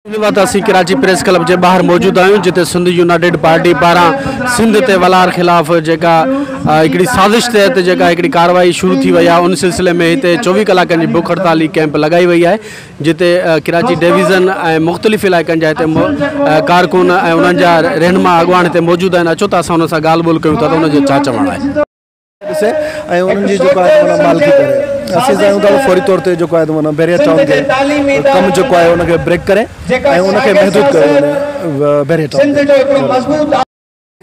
असी Karachi press club के बाहर मौजूद आहियूं जिते सिंध यूनाइटेड पार्टी पारा सिंध ते वलार खिलाफ जेका हिकिड़ी साजिश तहत जेका हिकिड़ी कार्रवाई शुरू थी वई आहे उन सिलसिले में हिते 24 कलाकनि जी बुख हड़ताली कैंप लगाई वई आहे जिते कराची डिवीज़न ऐं मुख़्तलिफ़ इलाइक़नि जा हिते कारकुन ऐं उन्हनि जा रहनुमा अॻवान हिते मौजूद आहिनि। अचो त असां उन सां ॻाल्हि ॿोल कयूं था त उनजो छा चवणु आहे। असीं चाहियूं था फौरी तौर ते जेको आहे माना बैरियर टाउन खे कमु जेको आहे उनखे ब्रेक करे ऐं उनखे महदूद कयो वञे बैरियर टाउन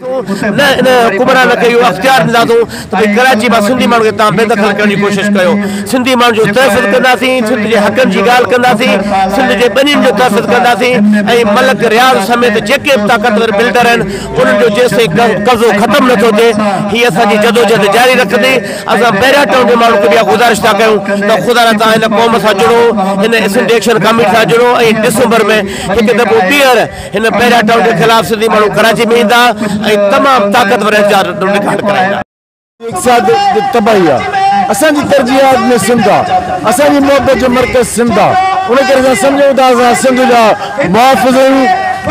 न इन हुकुमरान खे इहो अख़्तियार ॾींदासीं त भई कराची मां सिंधी माण्हू खे तव्हां बेदख़ल करण जी कोशिशि कयो। सिंधी माण्हू जो तहफ़ुज़ कंदासीं, सिंध जे हक़नि जी ॻाल्हि कंदासीं, सिंध जे ॿनियुनि जो तहफ़ुज़ कंदासीं ऐं मलक रियाज़ समेत जेके बि ताक़तवर बिल्डर आहिनि उन्हनि जो जेसिताईं कब्ज़ो ख़तमु नथो थिए हीअ असांजी जदोजहद जारी रखंदी। असां बैरियर टाउन जे माण्हू खे बि गुज़ारिश था कयूं त ख़ुदा न तव्हां हिन क़ौम सां जुड़ो, हिन सिंध एक्शन कमेटी सां जुड़ो ऐं डिसंबर में हिकु दफ़ो ॿीहर हिन बैरियर टाउन जे ख़िलाफ़ सिंधी माण्हू कराची में ईंदा तमाम ताकतवर रिकॉर्ड कराएगा। एक साथ तबाही असांजी तरजीहात में सिंध असांजी मोहब्बत जो मरकज़ सिंध उन करे समझूं था असां सिंध जा मुहाफ़िज़ आहियूं।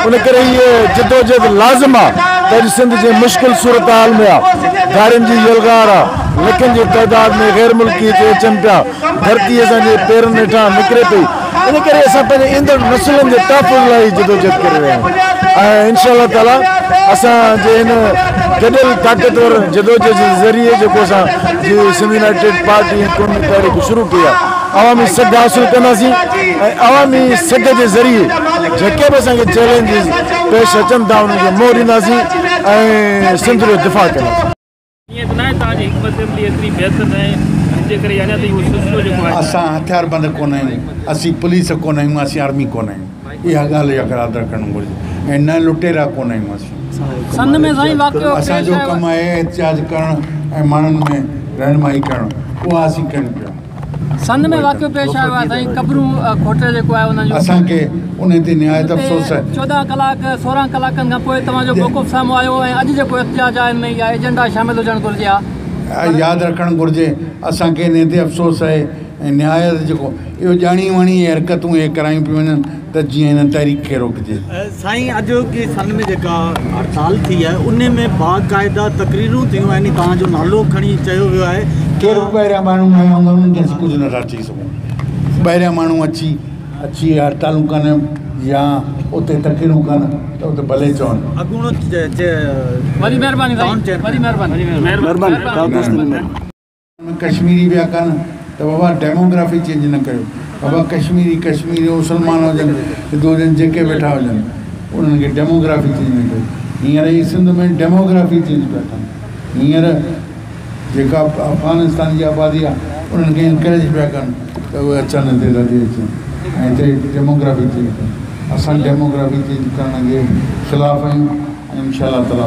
उन करे ये जदोजहद लाज़िम आहे त सिंध जे मुश्किल सूरत हाल में गारियुनि जी यलगार लखनि जी तइदाद में गैर मुल्की हिते अचनि पिया, धरती असांजे पेरनि हेठां निकिरे पई। इन करे असां पंहिंजे ईंदड़ नसुलनि जे तहफ़ुज़ लाइ जदोजहद करे रहिया आहियूं ऐं इंशाअल्लाह ताला असांजे हिन गॾियल ताक़तवर जदोजहद जे ज़रिए जेको असां सिंध यूनाइटेड पार्टी ऐं क़ौमी तहरीक शुरू कई आहे अवामी सघ हासिल कंदासीं ऐं अवामी सघ जे ज़रिए जेके बि असांखे चैलेंजिस पेश अचनि था उन्हनि खे मोड़ ॾींदासीं ऐं सिंध जो दिफ़ा कंदासीं। असां हथियार बंद कोन आहियूं, असीं पुलिस कोन आहियूं, असीं आर्मी कोन आहियूं। इहा ॻाल्हि यादि रखणु घुरिजे ऐं न लुटेरा कोन आहियूं। असीं असांजो कमु आहे एहतिजाज करणु ऐं माण्हुनि में रहनुमाई करणु, उहा असीं कयूं पिया। संध में वाक़ियो पेश आयो आहे साईं कब्रूं खोटे जेको आहे उन जो असांखे उन ते निहायत अफ़सोस आहे। 14 कलाक 16 कलाकनि खां पोइ तव्हांजो मौक़िफ़ साम्हूं आयो ऐं अॼु जेको एहतिजाज आहे हिन में इहा एजेंडा शामिलु हुजणु घुरिजे आहे। यादि रखणु घुरिजे असांखे इन ते अफ़सोस आहे ऐं निहायत जेको इहो ॼाणी वणी हरकतूं इहे करायूं पियूं वञनि त जीअं हिन तहरीक खे रोकिजे। साईं अॼु की सन में जेका हड़ताल थी आहे उन में बाक़ाइदा तकरीरूं थियूं आहिनि, तव्हांजो नालो खणी चयो वियो आहे। केरु ॿाहिरियां माण्हू आया हूंदा उन्हनि खे असीं कुझु नथा चई सघूं। ॿाहिरियां माण्हू अची हड़तालूं कनि या उते तकरीरूं कनि त उते भले चवनि। कश्मीरी विया कनि त बाबा डेमोग्राफी चेंज न कयो, बाबा कश्मीरी मुस्लमान हुजनि हिंदू हुजनि जेके वेठा हुजनि उन्हनि खे डेमोग्राफी चेंज न कयो। हींअर ई सिंध में डेमोग्राफी चेंज पिया कनि। हींअर जेका अफ़गानिस्तान जी आबादी आहे उन्हनि खे इनकरेज पिया कनि त उहे अचनि हिते रही अचनि ऐं हिते डेमोग्राफी चेंज कनि। असां डेमोग्राफी चेंज करण जे ख़िलाफ़ आहियूं ऐं इंशाअल्लाह ताला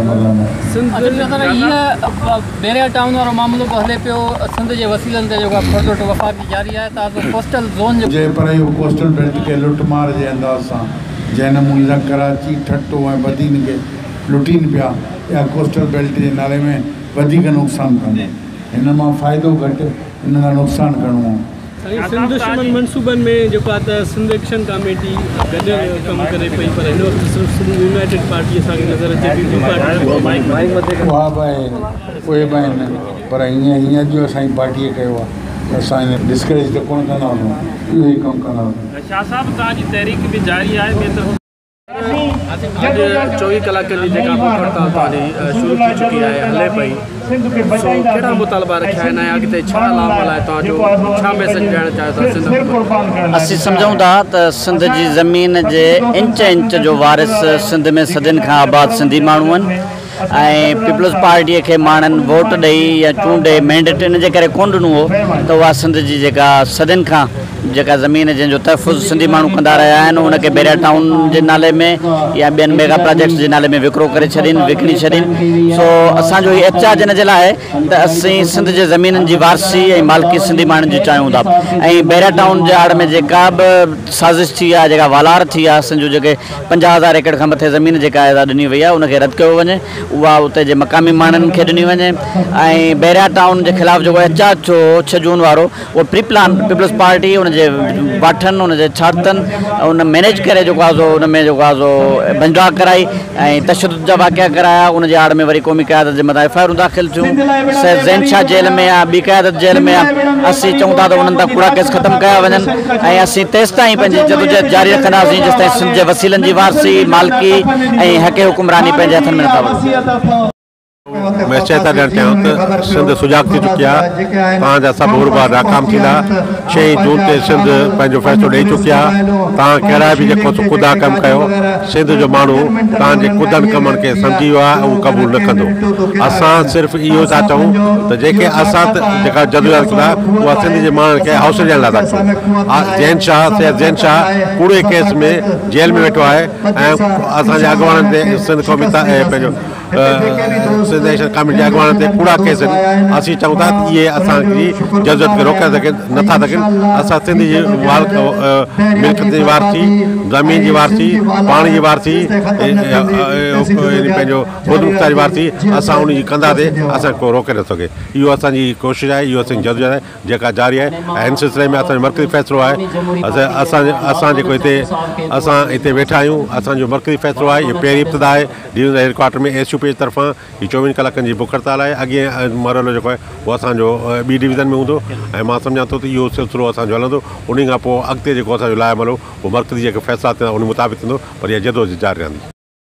बैरियर टाउन वारो मामलो हले पियो सिंध जे वसीलनि ते जेको प्रोजेक्ट वफ़ाक़ी जारी आहे त कोस्टल ज़ोन जे पर इहो कोस्टल बेल्ट खे लुटमार जे अंदाज़ सां जंहिं नमूने सां कराची ठट्टो ऐं बदीन खे लुटीनि पिया या कोस्टल बेल्ट जे नाले में वधीक नुक़सानु कंदो। हिन मां फ़ाइदो घटि हिन खां नुक़सानु करिणो आहे। सिंध दुश्मन मनसूबनि में जेको आहे त सिंध एक्शन कमेटी गॾु कमु करे पई पर हिन वक़्तु सिर्फ़ु सिंध यूनाइटेड पार्टी असांखे नज़र अचे थी। उहा बि आहे उहे बि आहिनि पर हीअं जो असांजी पार्टीअ कयो आहे असां हिन डिस्करेज त कोन कंदा आहियूं, इहो ई कमु कंदा आहियूं। शाह साहब तव्हांजी तहरीक बि जारी आहे। अॼु 24 कलाकनि जी जेका बुख हड़ताल तव्हांजी शुरू थी चुकी आहे हले पई, कहिड़ा मुतालबा रखिया आहिनि ऐं अॻिते छा लाभ लाइ तव्हांजो छा मैसेज ॾियणु चाहियो था सिंध? असीं सम्झूं था त सिंध जी ज़मीन जे इंच जो वारिस सिंध में सदियुनि खां आबाद सिंधी माण्हू आहिनि ऐं पीपल्स पार्टीअ खे माण्हुनि वोट ॾेई या चूंडे मैंडेट इन जे करे कोन ॾिनो हो त उहा सिंध जी जेका सदियुनि खां जेका ज़मीन जंहिंजो तहफ़ुज़ सिंधी माण्हू कंदा रहिया आहिनि उनखे बैरियर टाउन जे नाले में या ॿियनि मेगा प्रोजेक्ट्स जे नाले में विकिरो करे छॾीनि विकिणी छॾीनि। सो असांजो इहो एहतिजाज इन जे लाइ आहे त असीं सिंध जे ज़मीननि जी वारसी ऐं मालिकी सिंधी माण्हुनि जी चाहियूं था ऐं बैरियर टाउन जे आड़ में जेका बि साज़िश थी आहे जेका वालार थी आहे सिंध जो जेके 50,000 एकड़ खां मथे ज़मीन जेका आहे ॾिनी वई आहे उनखे रद्द कयो वञे। उहा उते जे मक़ामी माण्हुनि खे ॾिनी वञे ऐं बैरिया टाउन जे ख़िलाफ़ु जेको एहतिजाज थियो 6 जून वारो उहो प्री प्लान पीपल्स पार्टी उनजे वाठनि उनजे छातनि उन मैनेज करे जेको आहे उन में जेको आहे भंजा कराई ऐं तशद्दुद जा वाक़िया कराया उनजे आड़ में वरी क़ौमी क़यादत जे मथां एफ.आई.आर दाख़िल थियूं ज़ैनशाह जेल में आहे ॿी क़यादत जेल में आहे असीं चऊं था त उन्हनि तां कूड़ा केस ख़तमु कया वञनि ऐं असीं तेसि ताईं पंहिंजी जदोजहद जारी रखंदासीं जेसि ताईं सिंध जे वसीलनि जी वारसी मालिकी ऐं हक़ हुकुमरानी पंहिंजे हथनि में नथा वठनि। मैं चेता ॾियणु चाहियां त सिंध सुजाग थी चुकी आहे तव्हांजा सभु उर्बा नाकाम थींदा 6 जून ते सिंध पंहिंजो फ़ैसिलो ॾेई चुकी आहे तव्हां कहिड़ा बि जेको कुदा कमु कयो सिंध जो माण्हू तव्हांजे कुदनि कमनि खे सम्झी वियो आहे उहो क़बूल न कंदो असां सिर्फ़ु इहो था चऊं त जेके असां जेका जदोजहद कंदा उहा सिंध जे माण्हुनि खे हौसले ॾियण लाइ था कयूं ज़ैन शाह कूड़े केस में जेल में वेठो आहे ऐं असांजे अॻुवाननि ते सिंध क़ौमी पंहिंजो सिंध नेशनल कमेटी जे अॻुवाननि ते कूड़ा केस आहिनि असीं चऊं था त इहे असांजी जदोजहद खे रोके नथा सघनि असां सिंध जी मिल्कियत जी वारसी ज़मीन जी वारसी पाणी जी वारसी पंहिंजो खुदमुख्तार जी वारसी असां उन जी कंदासीं असां को रोके न सघे इहो असांजी कोशिशि आहे इहो असांजी जदोजहद आहे जेका जारी आहे ऐं हिन सिलसिले में असांजो मर्कज़ी फ़ैसिलो आहे असां जेको असां हिते वेठा आहियूं असांजो मर्कज़ी फ़ैसिलो आहे इहो पहिरीं इब्तिदा आहे डिवीज़नल हेडक्वार्टर में एस यू पी तरफ़ां हीअ 24 कलाकनि जी बुख हड़ताल आहे अॻे मरहलो जेको आहे उहो असांजो ॿी डिवीज़न में हूंदो ऐं मां सम्झां थो त इहो सिलसिलो असांजो हलंदो उन खां पोइ अॻिते जेको असांजो लाइमल हो उहो मर्कज़ी जेके फ़ैसिला थींदा उन मुताबिक़ थींदो पर इहा जदोजहद जारी रहंदी।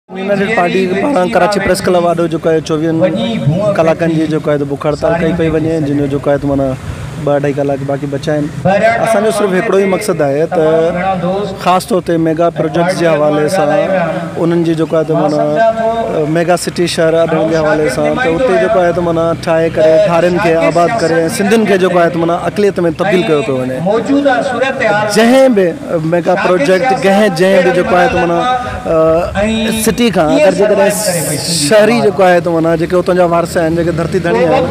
यूनाइटेड पार्टी पारां कराची प्रेस क्लब वारो जेको आहे 24 कलाकनि जी जेको आहे बुख हड़ताल कई पई वञे जिन जो जेको आहे माना 2-2.5 कलाक बाक़ी बचा आहिनि असांजो सिर्फ़ु हिकिड़ो ई मक़सदु आहे त ख़ासि तौर ते मेगा प्रोजेक्ट्स जे हवाले सां उन्हनि जी जेको आहे त माना मेगा सिटी शहर अॾण जे हवाले सां त उते जेको आहे त माना ठाहे करे धारनि खे आबाद करे सिंधियुनि खे जेको आहे त माना अक़लियत में तब्दील कयो पियो वञे जंहिं बि मेगा प्रोजेक्ट जंहिं बि जेको आहे त माना सिटी खां अगरि जेकॾहिं शहरी जेको आहे त माना जेके उतां जा वारसा आहिनि जेके धरती धणी आहिनि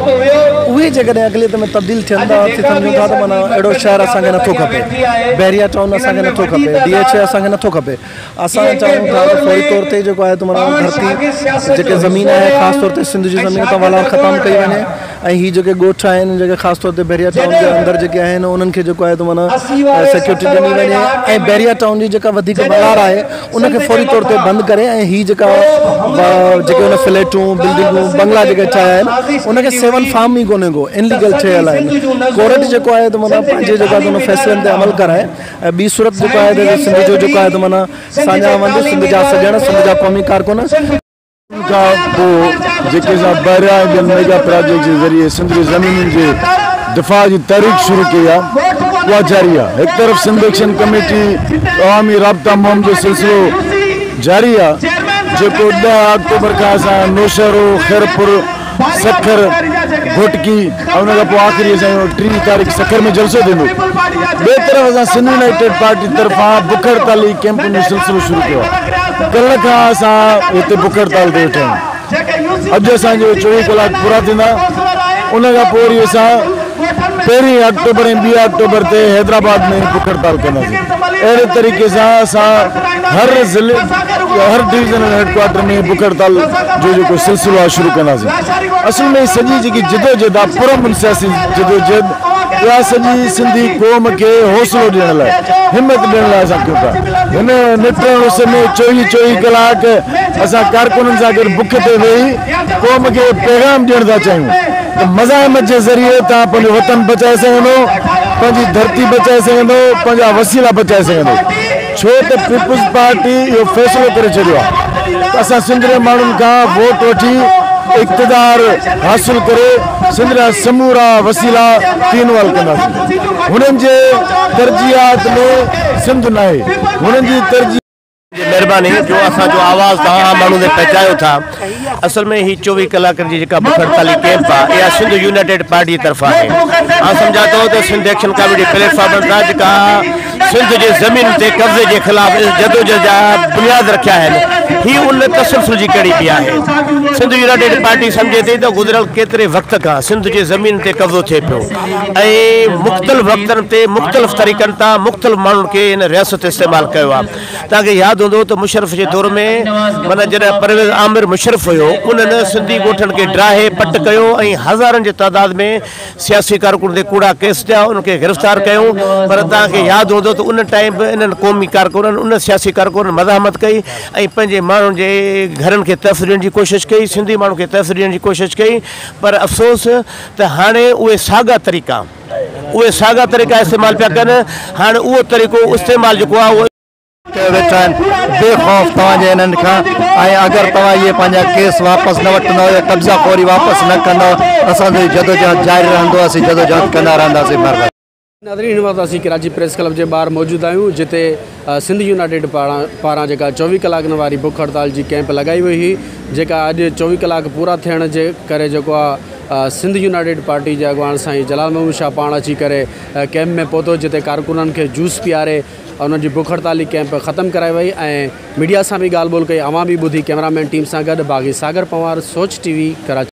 उहे जेकॾहिं अक़लियत में तब्दील थियनि था सम्झूं था त माना अहिड़ो शहर असांखे नथो खपे बैरिया टाउन असांखे नथो खपे DH असांखे नथो खपे असां चाहियूं था त फौरी तौर ते जेको आहे त माना धरती जेके ज़मीन आहे ख़ासि तौर ते सिंध जी ज़मीन तां वलार ख़तमु कई वञे ऐं हीअ जेके ॻोठ आहिनि जेके ख़ासि तौर ते बैरिया टाउन जे अंदरि जेके आहिनि उन्हनि खे जेको आहे त माना सिक्योरिटी ॾिनी वञे ऐं बैरिया टाउन जी जेका वधीक वलार आहे उनखे फौरी तौर ते बंदि करे ऐं हीअ जेका जेके हुन फ्लैटूं बिल्डिंगूं बंगला जेके ठाहिया आहिनि उनखे 7 फार्म ई कोन्हे को इनलीगल ठहियल आहिनि कोर्ट जेको आहे त माना पंहिंजे जेको आहे त फ़ैसिलनि ते अमल कराए ऐं ॿी सूरत जेको आहे त सिंध जो जेको आहे त माना साञा वंदु सिंध जा सॼण सिंध जा क़ौमी कारकुन खां पोइ जेके असां बैरिया मेगा प्रोजेक्ट जे ज़रिए सिंध जी ज़मीनुनि जे दिफ़ा जी तहरीक शुरू कई आहे उहा जारी आहे हिकु तरफ़ सिंध एक्शन कमेटी अवामी राब्ता मुहिम जो सिलसिलो जारी आहे जेको 10 अक्टूबर खां असां नौशहरो खैरपुर सखर घोटकी उन खां पोइ आख़िरी असांजो 3 तारीख़ सखर में जलसो थींदो ॿिए तरफ़ असां सिंध यूनाइटेड पार्टी तरफ़ां बुख हड़ताली कैंपुनि जो सिलसिलो शुरू कयो आहे कल्ह खां असां हिते बुख हड़ताल ते वेठा आहियूं अॼु असांजो 24 कलाक पूरा थींदा उन खां पोइ वरी असां 1 अक्टूबर ऐं 2 अक्टूबर ते हैदराबाद में बुख हड़ताल कंदासीं अहिड़े तरीक़े सां असां हर ज़िले हर डिवीज़नल हेडक्वार्टर में बुख हड़ताल जो जेको सिलसिलो आहे शुरू कंदासीं असल में सॼी जेकी जदोजहद आहे पुरअमन सियासी जदोजहद उहा सॼी सिंधी क़ौम खे हौसलो ॾियण लाइ हिमत ॾियण लाइ असां कयूं था हिन निटण उस में 24 कलाक असां कारकुननि सां गॾु बुख ते वेही क़ौम खे पैगाम ॾियण था चाहियूं त मज़ाहिम जे ज़रिए तव्हां पंहिंजो वतन बचाए सघंदो पंहिंजी धरती बचाए सघंदो पंहिंजा वसीला बचाए सघंदो छो त पीपुल्स पार्टी इहो फ़ैसिलो करे छॾियो आहे त असां सिंध जे माण्हुनि खां वोट वठी इक़्तिदार हासिल करे सिंध जा समूरा वसीला तीनवाल कंदासीं हुननि जे तरजीहात में सिंध न आहे हुननि जी तरजीह मेहरबानी जो असांजो आवाज़ तव्हां माण्हुनि ते पहुचायो था असल में ही 24 कलाकनि जी जेका बुख हड़ताली कैंप आहे इहा सिंध यूनाइटेड पार्टी तरफ़ां आहे मां सम्झां थो त सिंध एक्शन कमेटी प्लेटफॉर्म तां जेका सिंध जे ज़मीन ते कब्ज़े जे ख़िलाफ़ जदोजहद जा बुनियाद रखिया आहिनि ही उन तसलसल जी कड़ी भी है। सिंध यूनाइटेड पार्टी समझे थी तो गुजरल केतरे वक्त का सिंध के ज़मीन ते कब्जो थे पियो ऐं मुख़्तलिफ़ वक्तन ते मुख़्तलिफ़ तरीक़न ता मुख़्तलिफ़ माण्हुनि खे इन रियासत इस्तेमाल कयो आहे। तव्हांखे यादि हूंदो त मुशरफ जे दौर में माना जॾहिं परवेज़ आमिर मुशरफ हुयो उन्हनि सिंधी ॻोठनि खे ड्राहे पट कयो ऐं हज़ारनि जे तादाद में सियासी कारकुन ते कूड़ा केस ॾिया उनखे गिरफ़्तार कयूं। पर तव्हांखे यादि हूंदो त उन टाइम बि इन्हनि क़ौमी कारकुननि उन सियासी कारकुननि मज़ाहमत कई ऐं पंहिंजे माण्हुनि जे घरनि खे तहफ़ ॾियण जी कोशिशि कई, सिंधी माण्हुनि खे तहफ़ ॾियण जी कोशिशि कई। पर अफ़सोस त हाणे उहे साॻा तरीक़ा इस्तेमालु पिया कनि। हाणे उहो तरीक़ो इस्तेमालु जेको आहे उहो वेठा आहिनि बेखौफ़ तव्हांजे इन्हनि खां। ऐं अगरि तव्हां इहे पंहिंजा केस वापसि न वठंदव या कब्ज़ा खोरी वापसि न कंदव असांजो जदोजहद जारी रहंदो, असीं जदोजहद कंदा रहंदासीं। नाज़रीन हिन वक़्तु असीं कराची प्रेस क्लब जे ॿाहिरि मौजूदु आहियूं जिते सिंध यूनाइटेड पारां जेका 24 कलाकनि वारी बुख हड़ताल जी कैंप लॻाई वई हुई, जेका अॼु 24 कलाक पूरा थियण जे करे जेको आहे सिंध यूनाइटेड पार्टी जे अॻवान साईं जलाल महमूद शाह पाण अची करे कैंप में पहुतो, जिते कारकुननि खे जूस पीआरे उन्हनि जी बुख हड़ताली कैंप ख़तमु कराई वई ऐं मीडिया सां बि ॻाल्हि ॿोल कई। अवां बि ॿुधी। कैमरामैन टीम सां गॾु बाग़ी सागर पंवार, सोच TV, कराची।